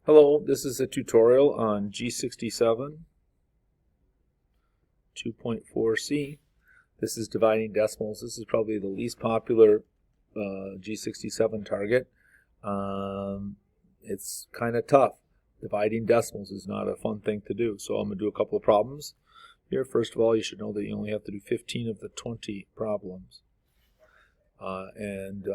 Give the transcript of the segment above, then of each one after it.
Hello, this is a tutorial on G67 2.4c. This is dividing decimals. This is probably the least popular G67 target. It's kind of tough. Dividing decimals is not a fun thing to do. So I'm going to do a couple of problems here. First of all, you should know that you only have to do 15 of the 20 problems.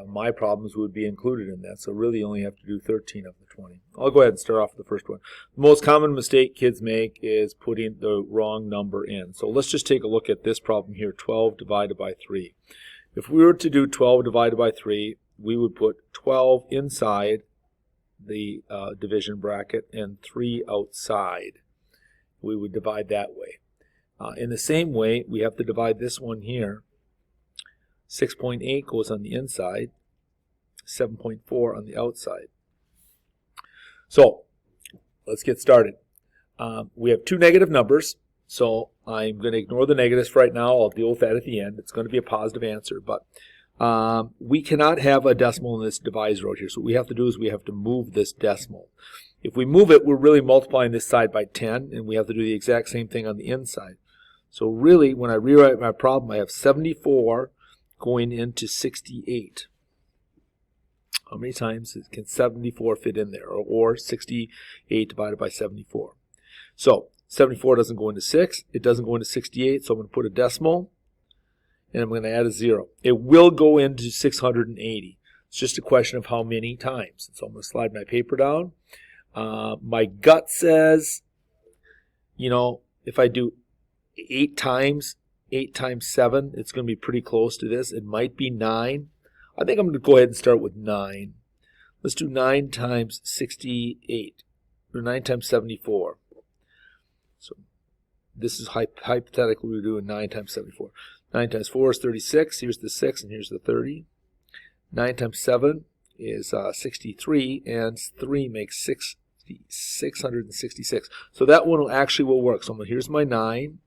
My problems would be included in that, so really you only have to do 13 of the 20. I'll go ahead and start off with the first one. The most common mistake kids make is putting the wrong number in. So let's just take a look at this problem here, 12 divided by 3. If we were to do 12 divided by 3, we would put 12 inside the division bracket and 3 outside. We would divide that way. In the same way, we have to divide this one here. 6.8 goes on the inside, 7.4 on the outside. So let's get started. We have two negative numbers, so I'm going to ignore the negatives right now. I'll deal with that at the end. It's going to be a positive answer, but we cannot have a decimal in this divisor out here. So what we have to do is we have to move this decimal. If we move it, we're really multiplying this side by 10, and we have to do the exact same thing on the inside. So really, when I rewrite my problem, I have 74 going into 68. How many times can 74 fit in there? Or 68 divided by 74. So 74 doesn't go into 6. It doesn't go into 68. So I'm going to put a decimal. And I'm going to add a 0. It will go into 680. It's just a question of how many times. So I'm going to slide my paper down. My gut says, you know, if I do 8 times 7, it's going to be pretty close to this. It might be 9. I think I'm going to go ahead and start with 9. Let's do 9 times 68, or 9 times 74. So this is hypothetically we're doing 9 times 74. 9 times 4 is 36. Here's the 6, and here's the 30. 9 times 7 is 63, and 3 makes 666. So that one will work. So here's my 9.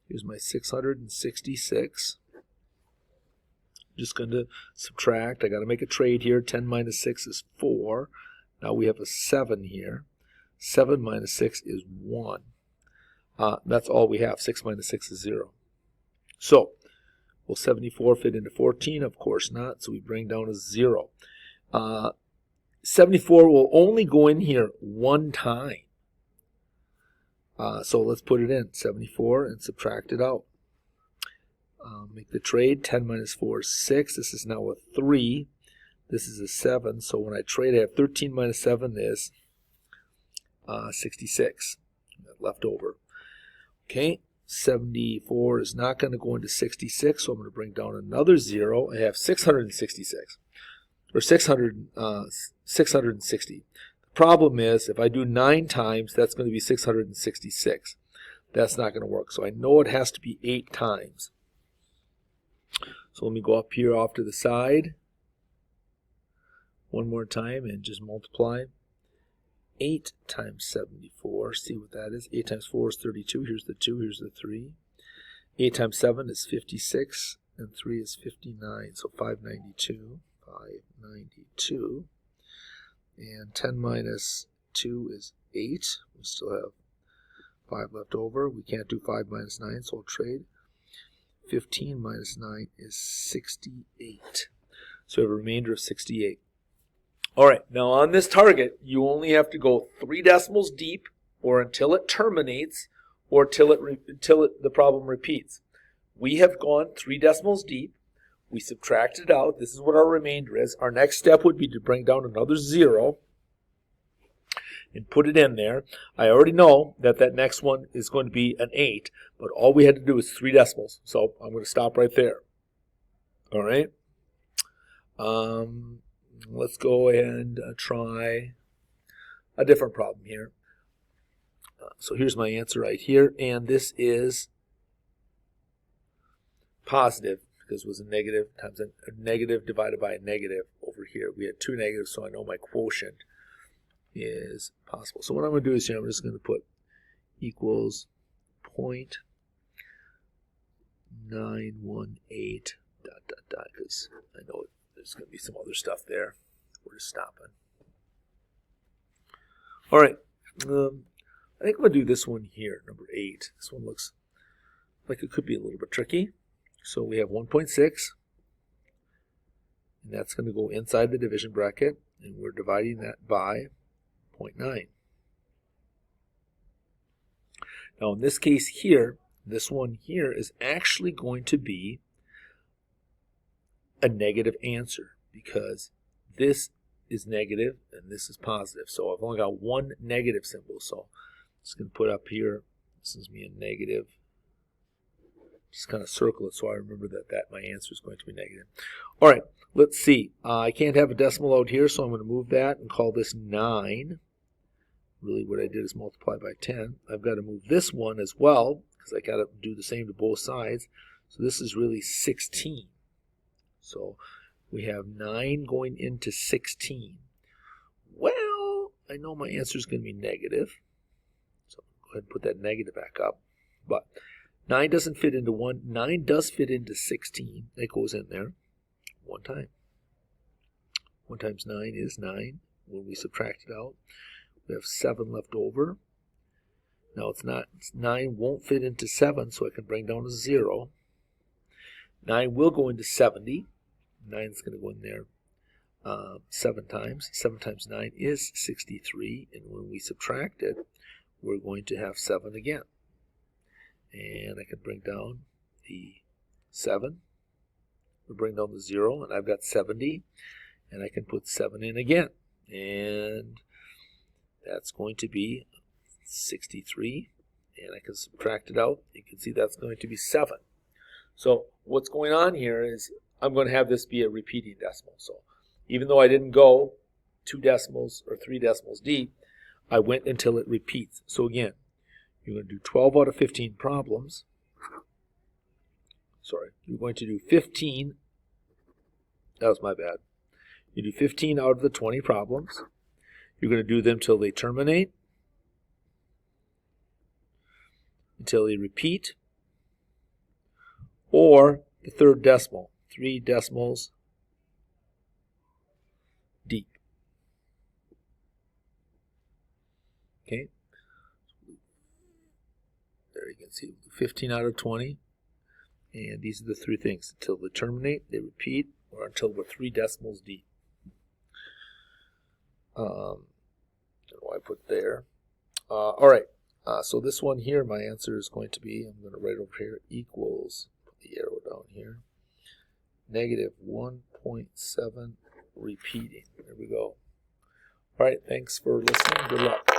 Here's my 666. Just going to subtract. I got to make a trade here. 10 minus 6 is 4. Now we have a 7 here. 7 minus 6 is 1. That's all we have. 6 minus 6 is 0. So, will 74 fit into 14? Of course not. So we bring down a 0. 74 will only go in here one time. So let's put it in, 74, and subtract it out. Make the trade. 10 minus 4 is 6. This is now a 3. This is a 7. So when I trade, I have 13 minus 7 is 66 left over. Okay, 74 is not going to go into 66, so I'm going to bring down another 0. I have 666, or 660. Problem is, if I do 9 times, that's going to be 666. That's not going to work. So I know it has to be 8 times. So let me go up here off to the side one more time and just multiply. 8 times 74. See what that is. 8 times 4 is 32. Here's the 2. Here's the 3. 8 times 7 is 56. And 3 is 59. So 592. 592. And 10 minus 2 is 8. We still have 5 left over. We can't do 5 minus 9, so I'll trade. 15 minus 9 is 68. So we have a remainder of 68. All right, now on this target, you only have to go 3 decimals deep, or until it terminates, or until the problem repeats. We have gone 3 decimals deep. We subtracted out. This is what our remainder is. Our next step would be to bring down another 0 and put it in there. I already know that that next one is going to be an 8, but all we had to do is 3 decimals. So I'm going to stop right there. All right. Let's go and try a different problem here. So here's my answer right here, and this is positive. Because it was a negative times a negative divided by a negative over here. We had 2 negatives, so I know my quotient is possible. So what I'm going to do is here, I'm just going to put equals 0.918 ... because I know there's going to be some other stuff there. We're just stopping. All right. I think I'm going to do this one here, number 8. This one looks like it could be a little bit tricky. So we have 1.6, and that's going to go inside the division bracket, and we're dividing that by 0.9. Now in this case here, this one here is actually going to be a negative answer because this is negative and this is positive. So I've only got one negative symbol. So I'm just going to put up here, this is me a negative. Just kind of circle it so I remember that my answer is going to be negative. All right, let's see. I can't have a decimal out here, so I'm going to move that and call this 9. Really what I did is multiply by 10. I've got to move this one as well because I got to do the same to both sides. So this is really 16. So we have 9 going into 16. Well, I know my answer is going to be negative. So go ahead and put that negative back up. But 9 doesn't fit into 1. 9 does fit into 16. It goes in there one time. 1 times 9 is 9. When we subtract it out, we have 7 left over. Now it's not 9 won't fit into 7, so I can bring down a 0. 9 will go into 70. 9 is going to go in there 7 times. 7 times 9 is 63, and when we subtract it, we're going to have 7 again. And I can bring down the 7. We'll bring down the 0, and I've got 70, and I can put 7 in again. And that's going to be 63, and I can subtract it out. You can see that's going to be 7. So what's going on here is I'm going to have this be a repeating decimal. So even though I didn't go 2 decimals or 3 decimals deep, I went until it repeats. So again, you're going to do 12 out of 15 problems. Sorry, you're going to do 15. That was my bad. You do 15 out of the 20 problems. You're going to do them till they terminate, until they repeat, or the third decimal, 3 decimals deep. Okay. There you can see 15 out of 20. And these are the 3 things. Until they terminate, they repeat, or until we're 3 decimals deep. What I put there. All right. So this one here, my answer is going to be, I'm going to write over here, equals, put the arrow down here, negative 1.7 repeating. There we go. All right. Thanks for listening. Good luck.